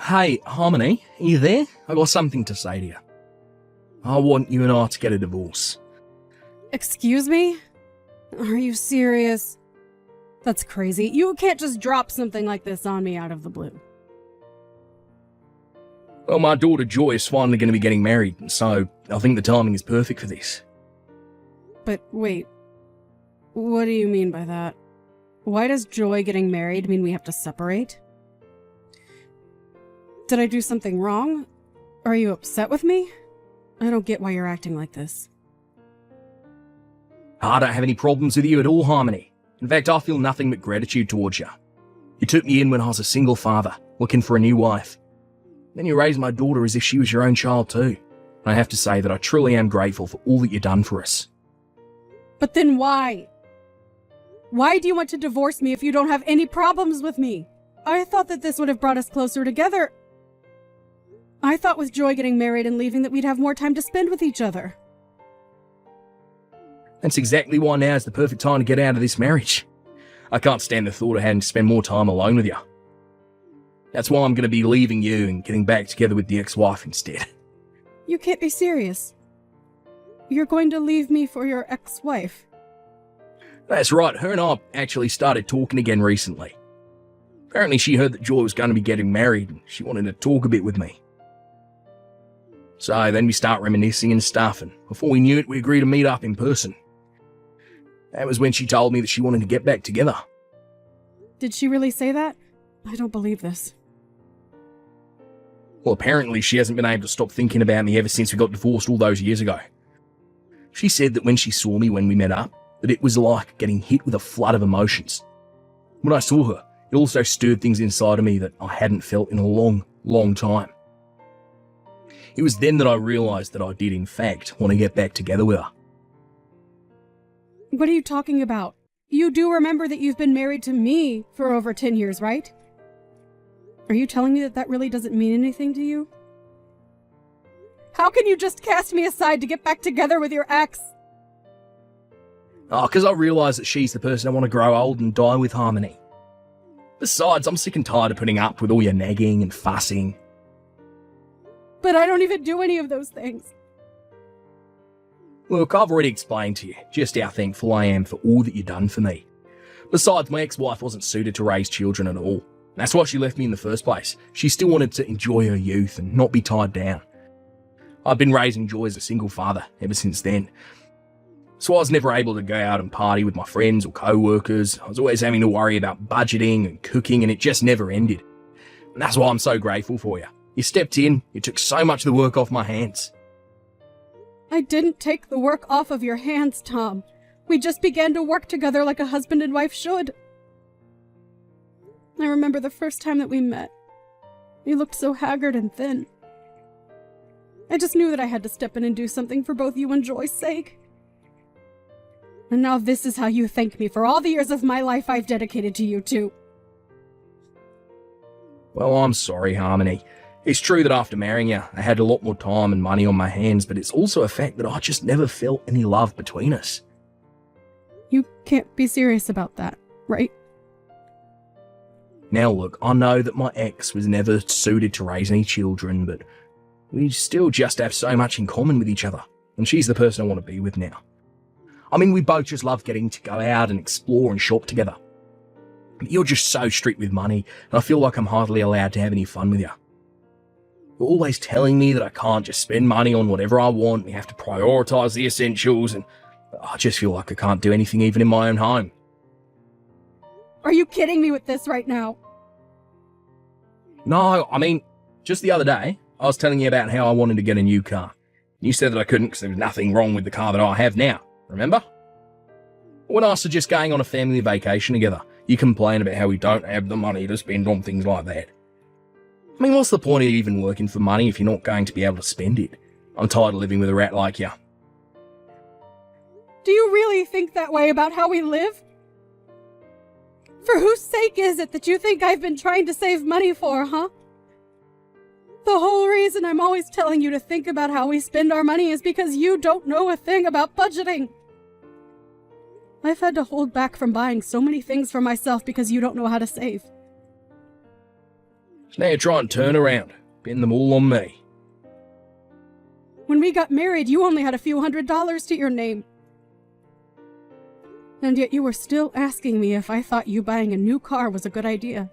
Hey, Harmony, are you there? I got something to say to you. I want you and I to get a divorce. Excuse me? Are you serious? That's crazy. You can't just drop something like this on me out of the blue. Well, my daughter Joy is finally going to be getting married, so I think the timing is perfect for this. But wait, what do you mean by that? Why does Joy getting married mean we have to separate? Did I do something wrong? Are you upset with me? I don't get why you're acting like this. I don't have any problems with you at all, Harmony. In fact, I feel nothing but gratitude towards you. You took me in when I was a single father, looking for a new wife. Then you raised my daughter as if she was your own child too. And I have to say that I truly am grateful for all that you've done for us. But then why? Why do you want to divorce me if you don't have any problems with me? I thought that this would have brought us closer together. I thought with Joy getting married and leaving that we'd have more time to spend with each other. That's exactly why now is the perfect time to get out of this marriage. I can't stand the thought of having to spend more time alone with you. That's why I'm going to be leaving you and getting back together with the ex-wife instead. You can't be serious. You're going to leave me for your ex-wife? That's right, her and I actually started talking again recently. Apparently she heard that Joy was going to be getting married and she wanted to talk a bit with me. So then we start reminiscing and stuff, and before we knew it, we agreed to meet up in person. That was when she told me that she wanted to get back together. Did she really say that? I don't believe this. Well, apparently she hasn't been able to stop thinking about me ever since we got divorced all those years ago. She said that when she saw me when we met up, that it was like getting hit with a flood of emotions. When I saw her, it also stirred things inside of me that I hadn't felt in a long, long time. It was then that I realised that I did, in fact, want to get back together with her. What are you talking about? You do remember that you've been married to me for over 10 years, right? Are you telling me that that really doesn't mean anything to you? How can you just cast me aside to get back together with your ex? Oh, because I realise that she's the person I want to grow old and die with, Harmony. Besides, I'm sick and tired of putting up with all your nagging and fussing. But I don't even do any of those things. Look, I've already explained to you just how thankful I am for all that you've done for me. Besides, my ex-wife wasn't suited to raise children at all. That's why she left me in the first place. She still wanted to enjoy her youth and not be tied down. I've been raising Joy as a single father ever since then. So I was never able to go out and party with my friends or co-workers. I was always having to worry about budgeting and cooking, and it just never ended. And that's why I'm so grateful for you. You stepped in, you took so much of the work off my hands. I didn't take the work off of your hands, Tom. We just began to work together like a husband and wife should. I remember the first time that we met. You looked so haggard and thin. I just knew that I had to step in and do something for both you and Joy's sake. And now this is how you thank me for all the years of my life I've dedicated to you two. Well, I'm sorry, Harmony. It's true that after marrying you, I had a lot more time and money on my hands, but it's also a fact that I just never felt any love between us. You can't be serious about that, right? Now look, I know that my ex was never suited to raise any children, but we still just have so much in common with each other, and she's the person I want to be with now. I mean, we both just love getting to go out and explore and shop together. But you're just so strict with money, and I feel like I'm hardly allowed to have any fun with you. You're always telling me that I can't just spend money on whatever I want, we have to prioritise the essentials, and I just feel like I can't do anything even in my own home. Are you kidding me with this right now? No, I mean, just the other day, I was telling you about how I wanted to get a new car. You said that I couldn't because there was nothing wrong with the car that I have now, remember? When I suggest going on a family vacation together, you complain about how we don't have the money to spend on things like that. I mean, what's the point of even working for money if you're not going to be able to spend it? I'm tired of living with a rat like you. Do you really think that way about how we live? For whose sake is it that you think I've been trying to save money for, huh? The whole reason I'm always telling you to think about how we spend our money is because you don't know a thing about budgeting. I've had to hold back from buying so many things for myself because you don't know how to save. So now you try and turn around, pin them all on me. When we got married, you only had a few $100s to your name. And yet you were still asking me if I thought you buying a new car was a good idea.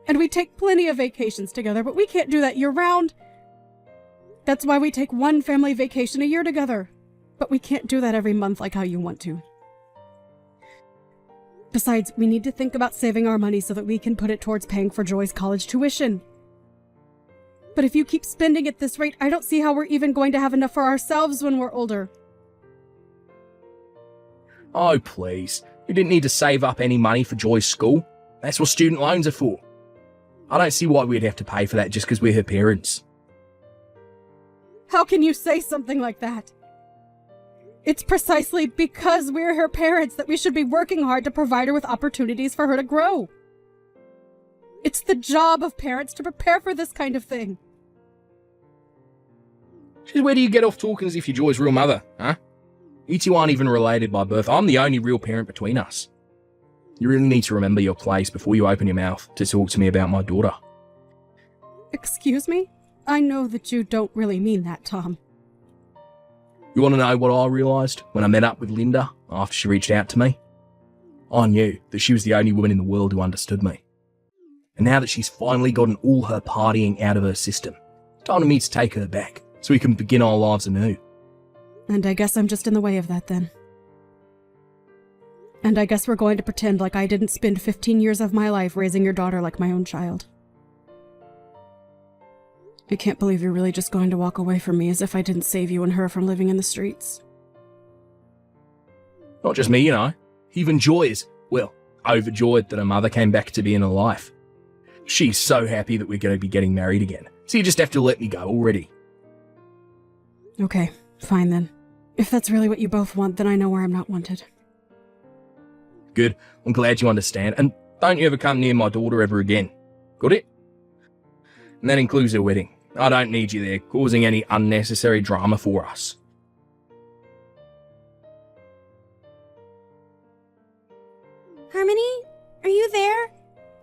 And we take plenty of vacations together, but we can't do that year-round. That's why we take one family vacation a year together. But we can't do that every month like how you want to. Besides, we need to think about saving our money so that we can put it towards paying for Joy's college tuition. But if you keep spending at this rate, I don't see how we're even going to have enough for ourselves when we're older. Oh, please. You didn't need to save up any money for Joy's school. That's what student loans are for. I don't see why we'd have to pay for that just because we're her parents. How can you say something like that? It's precisely because we're her parents that we should be working hard to provide her with opportunities for her to grow. It's the job of parents to prepare for this kind of thing. Just where do you get off talking as if you're Joy's real mother, huh? You two aren't even related by birth. I'm the only real parent between us. You really need to remember your place before you open your mouth to talk to me about my daughter. Excuse me? I know that you don't really mean that, Tom. You want to know what I realised when I met up with Linda after she reached out to me? I knew that she was the only woman in the world who understood me. And now that she's finally gotten all her partying out of her system, it's time for me to take her back so we can begin our lives anew. And I guess I'm just in the way of that then. And I guess we're going to pretend like I didn't spend 15 years of my life raising your daughter like my own child. I can't believe you're really just going to walk away from me as if I didn't save you and her from living in the streets. Not just me, you know. Even Joy is, well, overjoyed that her mother came back to be in her life. She's so happy that we're going to be getting married again. So you just have to let me go already. Okay, fine then. If that's really what you both want, then I know where I'm not wanted. Good. I'm glad you understand. And don't you ever come near my daughter ever again. Got it? And that includes her wedding. I don't need you there, causing any unnecessary drama for us. Harmony, are you there?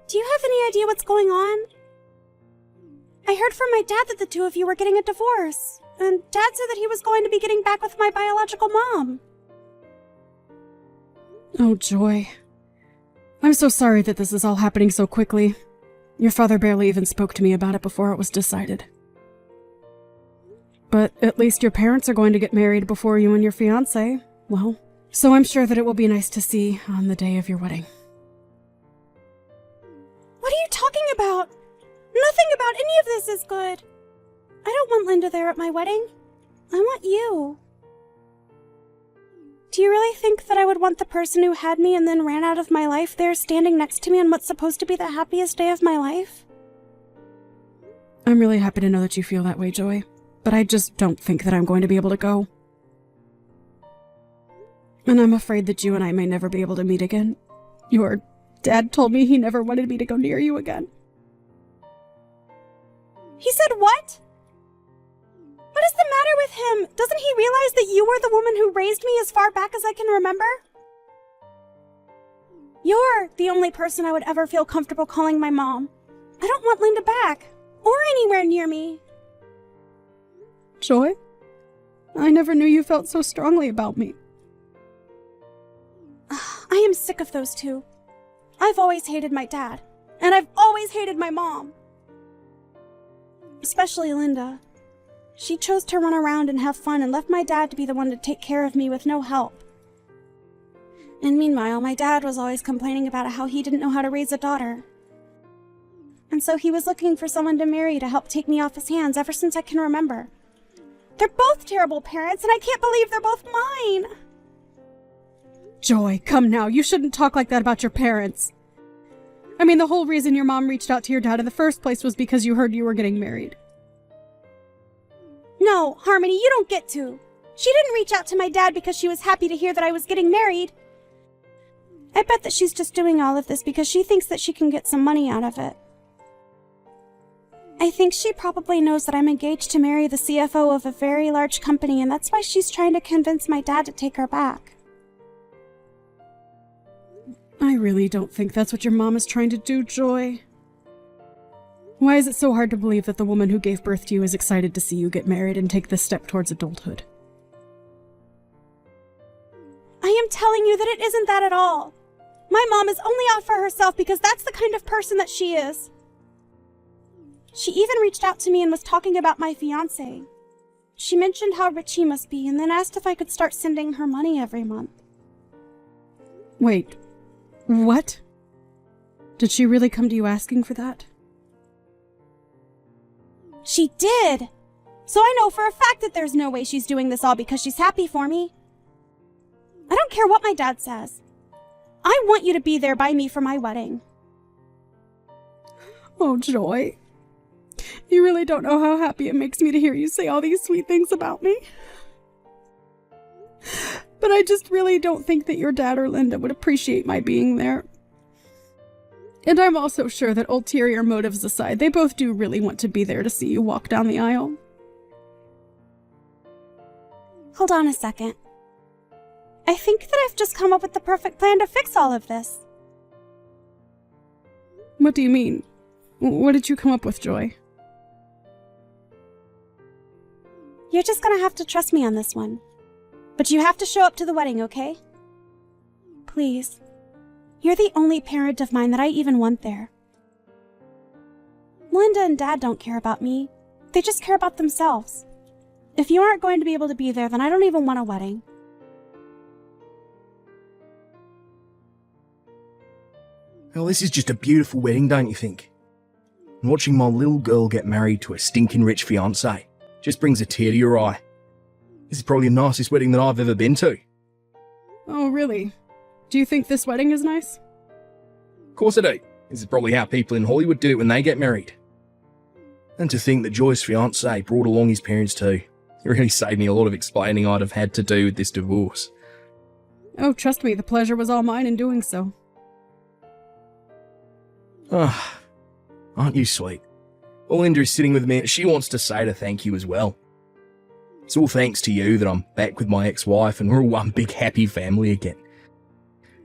Do you have any idea what's going on? I heard from my dad that the two of you were getting a divorce, and Dad said that he was going to be getting back with my biological mom. Oh, Joy. I'm so sorry that this is all happening so quickly. Your father barely even spoke to me about it before it was decided. But at least your parents are going to get married before you and your fiancé. Well, so I'm sure that it will be nice to see on the day of your wedding. What are you talking about? Nothing about any of this is good. I don't want Linda there at my wedding. I want you. Do you really think that I would want the person who had me and then ran out of my life there standing next to me on what's supposed to be the happiest day of my life? I'm really happy to know that you feel that way, Joy. But I just don't think that I'm going to be able to go. And I'm afraid that you and I may never be able to meet again. Your dad told me he never wanted me to go near you again. He said what? What is the matter with him? Doesn't he realize that you were the woman who raised me as far back as I can remember? You're the only person I would ever feel comfortable calling my mom. I don't want Linda back, or anywhere near me. Joy? I never knew you felt so strongly about me. I am sick of those two. I've always hated my dad, and I've always hated my mom. Especially Linda. She chose to run around and have fun and left my dad to be the one to take care of me with no help. And meanwhile, my dad was always complaining about how he didn't know how to raise a daughter. And so he was looking for someone to marry to help take me off his hands ever since I can remember. They're both terrible parents, and I can't believe they're both mine. Joy, come now. You shouldn't talk like that about your parents. I mean, the whole reason your mom reached out to your dad in the first place was because you heard you were getting married. No, Harmony, you don't get to. She didn't reach out to my dad because she was happy to hear that I was getting married. I bet that she's just doing all of this because she thinks that she can get some money out of it. I think she probably knows that I'm engaged to marry the CFO of a very large company, and that's why she's trying to convince my dad to take her back. I really don't think that's what your mom is trying to do, Joy. Why is it so hard to believe that the woman who gave birth to you is excited to see you get married and take this step towards adulthood? I am telling you that it isn't that at all. My mom is only out for herself because that's the kind of person that she is. She even reached out to me and was talking about my fiancé. She mentioned how rich he must be and then asked if I could start sending her money every month. Wait, what? Did she really come to you asking for that? She did! So I know for a fact that there's no way she's doing this all because she's happy for me. I don't care what my dad says. I want you to be there by me for my wedding. Oh, Joy. You really don't know how happy it makes me to hear you say all these sweet things about me. But I just really don't think that your dad or Linda would appreciate my being there. And I'm also sure that ulterior motives aside, they both do really want to be there to see you walk down the aisle. Hold on a second. I think that I've just come up with the perfect plan to fix all of this. What do you mean? What did you come up with, Joy? You're just gonna have to trust me on this one. But you have to show up to the wedding, okay? Please. You're the only parent of mine that I even want there. Linda and Dad don't care about me. They just care about themselves. If you aren't going to be able to be there, then I don't even want a wedding. Well, this is just a beautiful wedding, don't you think? And watching my little girl get married to a stinking rich fiancé just brings a tear to your eye. This is probably the nicest wedding that I've ever been to. Oh, really? Do you think this wedding is nice? Of course I do. This is probably how people in Hollywood do it when they get married. And to think that Joy's fiancé brought along his parents too. It really saved me a lot of explaining I'd have had to do with this divorce. Oh, trust me, the pleasure was all mine in doing so. Ah, aren't you sweet? Well, Linda is sitting with me. She wants to say to thank you as well. It's all thanks to you that I'm back with my ex-wife and we're all one big happy family again.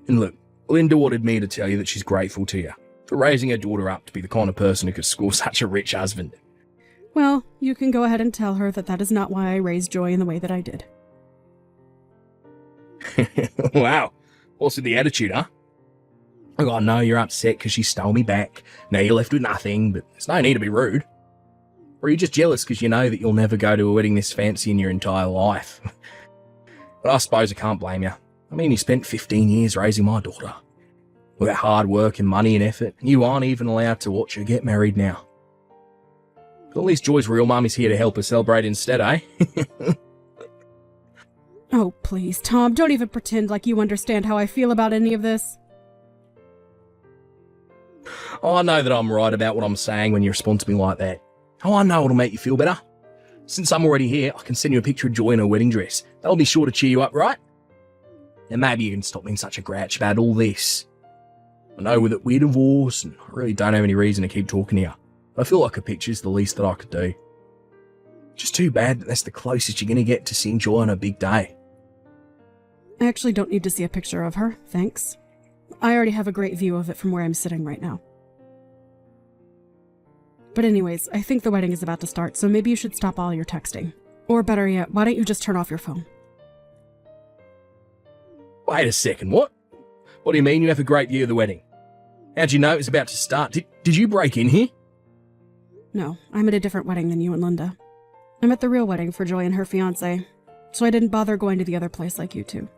And look, Linda wanted me to tell you that she's grateful to you for raising her daughter up to be the kind of person who could score such a rich husband. Well, you can go ahead and tell her that that is not why I raised Joy in the way that I did. Wow, also the attitude, huh? Look, I know you're upset because she stole me back. Now you're left with nothing, but there's no need to be rude. Or are you just jealous because you know that you'll never go to a wedding this fancy in your entire life? But I suppose I can't blame you. I mean, you spent 15 years raising my daughter. With that hard work and money and effort, and you aren't even allowed to watch her get married now. But at least Joy's real mum is here to help her celebrate instead, eh? Oh, please, Tom, don't even pretend like you understand how I feel about any of this. Oh, I know that I'm right about what I'm saying when you respond to me like that. Oh, I know it'll make you feel better. Since I'm already here, I can send you a picture of Joy in her wedding dress. That'll be sure to cheer you up, right? And maybe you can stop being such a grouch about all this. I know that we're divorced, and I really don't have any reason to keep talking to you. But I feel like a picture's the least that I could do. Just too bad that that's the closest you're going to get to seeing Joy on her big day. I actually don't need to see a picture of her, thanks. I already have a great view of it from where I'm sitting right now. But anyways, I think the wedding is about to start, so maybe you should stop all your texting. Or better yet, why don't you just turn off your phone? Wait a second, what? What do you mean you have a great view of the wedding? How'd you know it was about to start? Did you break in here? No, I'm at a different wedding than you and Linda. I'm at the real wedding for Joy and her fiancé, so I didn't bother going to the other place like you two.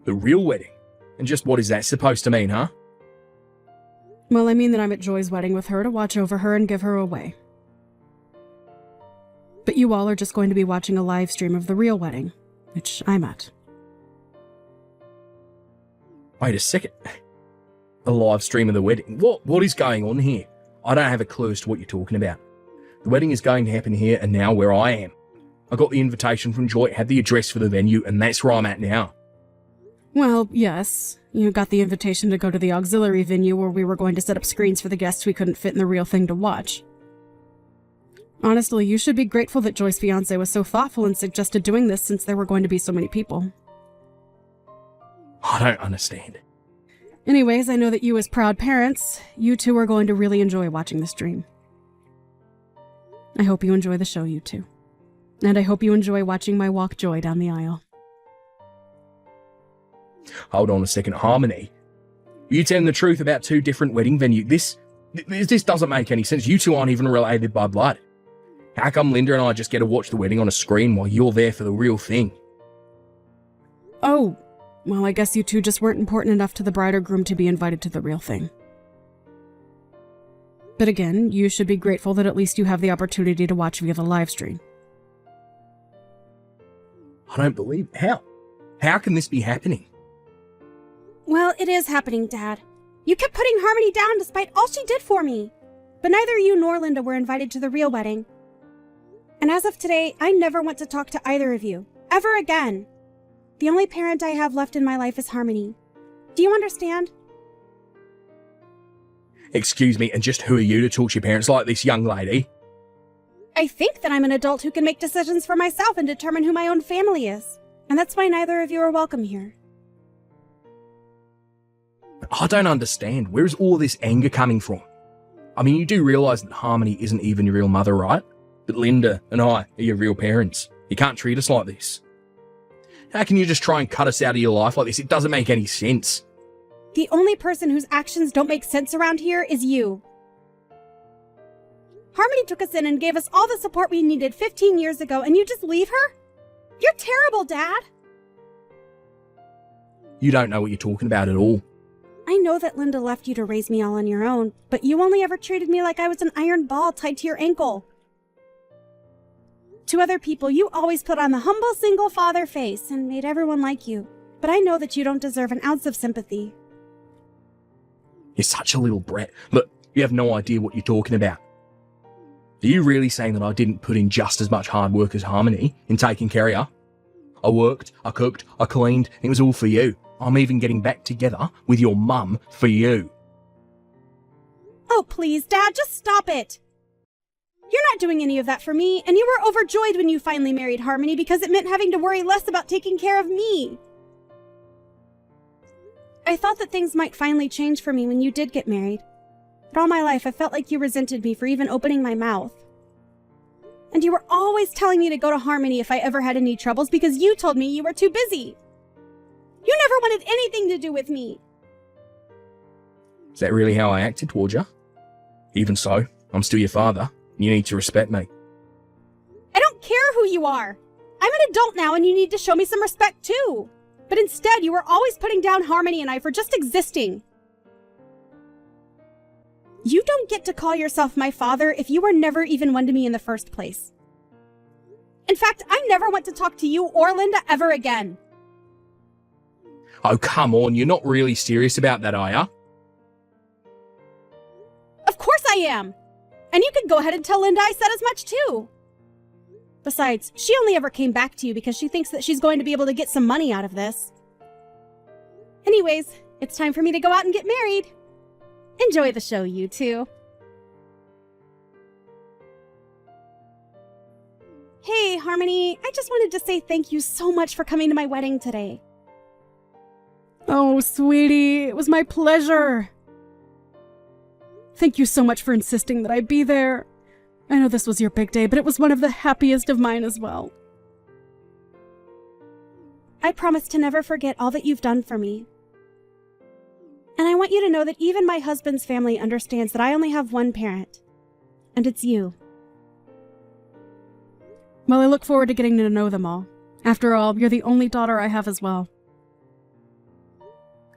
The real wedding? And just what is that supposed to mean, huh? Well, I mean that I'm at Joy's wedding with her to watch over her and give her away. But you all are just going to be watching a live stream of the real wedding, which I'm at. Wait a second. A live stream of the wedding? What is going on here? I don't have a clue as to what you're talking about. The wedding is going to happen here and now where I am. I got the invitation from Joy, had the address for the venue, and that's where I'm at now. Well, yes. You got the invitation to go to the auxiliary venue where we were going to set up screens for the guests we couldn't fit in the real thing to watch. Honestly, you should be grateful that Joy's fiancé was so thoughtful and suggested doing this since there were going to be so many people. I don't understand. Anyways, I know that you as proud parents, you two are going to really enjoy watching this stream. I hope you enjoy the show, you two. And I hope you enjoy watching my walk joy down the aisle. Hold on a second, Harmony. Are you telling the truth about two different wedding venues? This doesn't make any sense. You two aren't even related by blood. How come Linda and I just get to watch the wedding on a screen while you're there for the real thing? Oh, well, I guess you two just weren't important enough to the bride or groom to be invited to the real thing. But again, you should be grateful that at least you have the opportunity to watch via the live stream. I don't believe... How can this be happening? Well, it is happening, Dad. You kept putting Harmony down despite all she did for me. But neither you nor Linda were invited to the real wedding. And as of today, I never want to talk to either of you. Ever again. The only parent I have left in my life is Harmony. Do you understand? Excuse me, and just who are you to talk to your parents like this, young lady? I think that I'm an adult who can make decisions for myself and determine who my own family is. And that's why neither of you are welcome here. I don't understand. Where is all this anger coming from? I mean, you do realise that Harmony isn't even your real mother, right? But Linda and I are your real parents. You can't treat us like this. How can you just try and cut us out of your life like this? It doesn't make any sense. The only person whose actions don't make sense around here is you. Harmony took us in and gave us all the support we needed 15 years ago, and you just leave her? You're terrible, Dad! You don't know what you're talking about at all. I know that Linda left you to raise me all on your own, but you only ever treated me like I was an iron ball tied to your ankle. To other people, you always put on the humble single father face and made everyone like you. But I know that you don't deserve an ounce of sympathy. You're such a little brat. Look, you have no idea what you're talking about. Are you really saying that I didn't put in just as much hard work as Harmony in taking care of you? I worked, I cooked, I cleaned, and it was all for you. I'm even getting back together with your mum for you. Oh, please, Dad, just stop it. You're not doing any of that for me, and you were overjoyed when you finally married Harmony because it meant having to worry less about taking care of me. I thought that things might finally change for me when you did get married. But all my life, I felt like you resented me for even opening my mouth. And you were always telling me to go to Harmony if I ever had any troubles because you told me you were too busy. You never wanted anything to do with me. Is that really how I acted towards you? Even so, I'm still your father. You need to respect me. I don't care who you are. I'm an adult now and you need to show me some respect too. But instead, you were always putting down Harmony and I for just existing. You don't get to call yourself my father if you were never even one to me in the first place. In fact, I never want to talk to you or Linda ever again. Oh, come on. You're not really serious about that, are ya? Of course I am. And you can go ahead and tell Linda I said as much too. Besides, she only ever came back to you because she thinks that she's going to be able to get some money out of this. Anyways, it's time for me to go out and get married. Enjoy the show, you two. Hey, Harmony, I just wanted to say thank you so much for coming to my wedding today. Oh, sweetie, it was my pleasure. Thank you so much for insisting that I be there. I know this was your big day, but it was one of the happiest of mine as well. I promise to never forget all that you've done for me. And I want you to know that even my husband's family understands that I only have one parent, and it's you. Well, I look forward to getting to know them all. After all, you're the only daughter I have as well.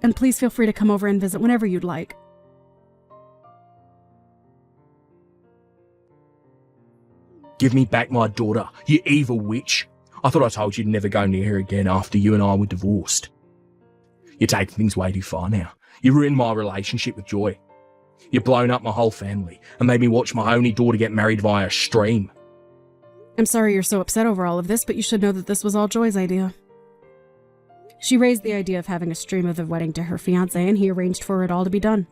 And please feel free to come over and visit whenever you'd like. Give me back my daughter, you evil witch. I thought I told you to never go near her again after you and I were divorced. You're taking things way too far now. You ruined my relationship with Joy. You've blown up my whole family and made me watch my only daughter get married via stream. I'm sorry you're so upset over all of this, but you should know that this was all Joy's idea. She raised the idea of having a stream of the wedding to her fiancé, and he arranged for it all to be done.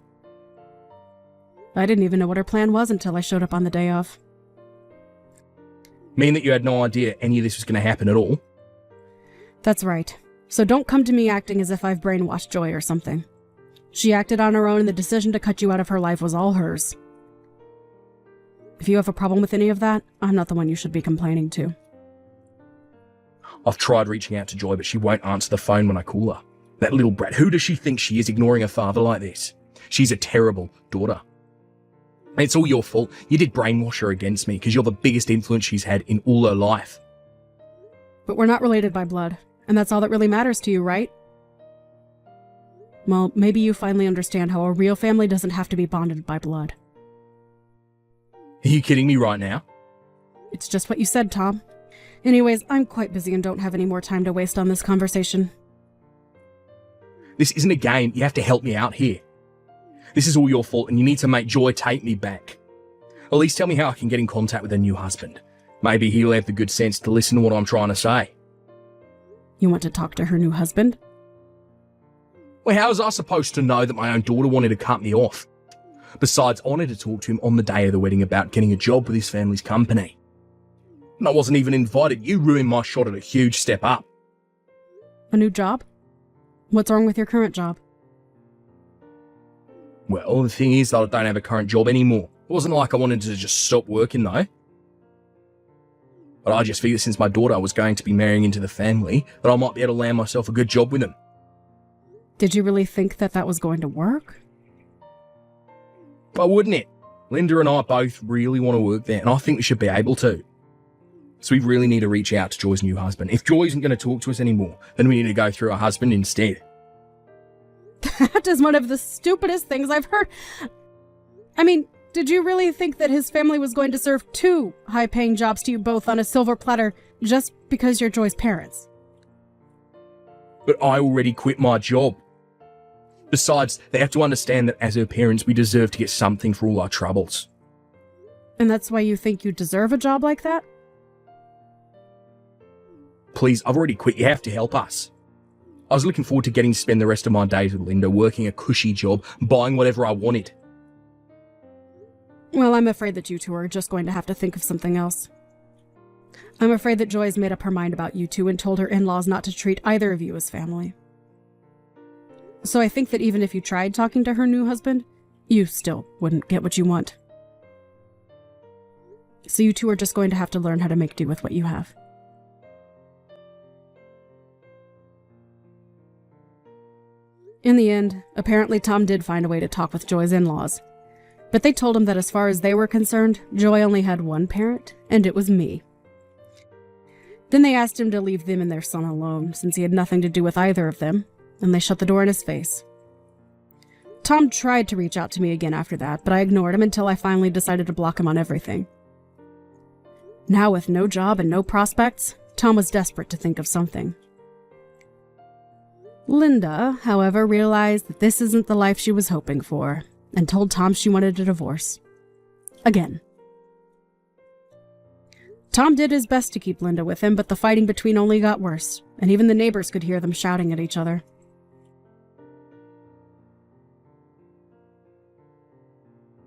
I didn't even know what her plan was until I showed up on the day of. Mean that you had no idea any of this was going to happen at all? That's right. So don't come to me acting as if I've brainwashed Joy or something. She acted on her own, and the decision to cut you out of her life was all hers. If you have a problem with any of that, I'm not the one you should be complaining to. I've tried reaching out to Joy, but she won't answer the phone when I call her. That little brat, who does she think she is, ignoring her father like this? She's a terrible daughter. It's all your fault. You did brainwash her against me because you're the biggest influence she's had in all her life. But we're not related by blood, and that's all that really matters to you, right? Well, maybe you finally understand how a real family doesn't have to be bonded by blood. Are you kidding me right now? It's just what you said, Tom. Anyways, I'm quite busy and don't have any more time to waste on this conversation. This isn't a game. You have to help me out here. This is all your fault, and you need to make Joy take me back. At least tell me how I can get in contact with her new husband. Maybe he'll have the good sense to listen to what I'm trying to say. You want to talk to her new husband? Well, how was I supposed to know that my own daughter wanted to cut me off? Besides, I wanted to talk to him on the day of the wedding about getting a job with his family's company. And I wasn't even invited. You ruined my shot at a huge step up. A new job? What's wrong with your current job? Well, the thing is that I don't have a current job anymore. It wasn't like I wanted to just stop working, though. But I just figured since my daughter was going to be marrying into the family, that I might be able to land myself a good job with them. Did you really think that that was going to work? Why wouldn't it? Linda and I both really want to work there, and I think we should be able to. So we really need to reach out to Joy's new husband. If Joy isn't going to talk to us anymore, then we need to go through her husband instead. That is one of the stupidest things I've heard. I mean, did you really think that his family was going to serve 2 high-paying jobs to you both on a silver platter just because you're Joy's parents? But I already quit my job. Besides, they have to understand that as her parents, we deserve to get something for all our troubles. And that's why you think you deserve a job like that? Please, I've already quit. You have to help us. I was looking forward to getting to spend the rest of my days with Linda, working a cushy job, buying whatever I wanted. Well, I'm afraid that you two are just going to have to think of something else. I'm afraid that Joy has made up her mind about you two and told her in-laws not to treat either of you as family. So I think that even if you tried talking to her new husband, you still wouldn't get what you want. So you two are just going to have to learn how to make do with what you have. In the end, apparently Tom did find a way to talk with Joy's in-laws. But they told him that as far as they were concerned, Joy only had one parent, and it was me. Then they asked him to leave them and their son alone, since he had nothing to do with either of them, and they shut the door in his face. Tom tried to reach out to me again after that, but I ignored him until I finally decided to block him on everything. Now with no job and no prospects, Tom was desperate to think of something. Linda, however, realized that this isn't the life she was hoping for, and told Tom she wanted a divorce. Again. Tom did his best to keep Linda with him, but the fighting between only got worse, and even the neighbors could hear them shouting at each other.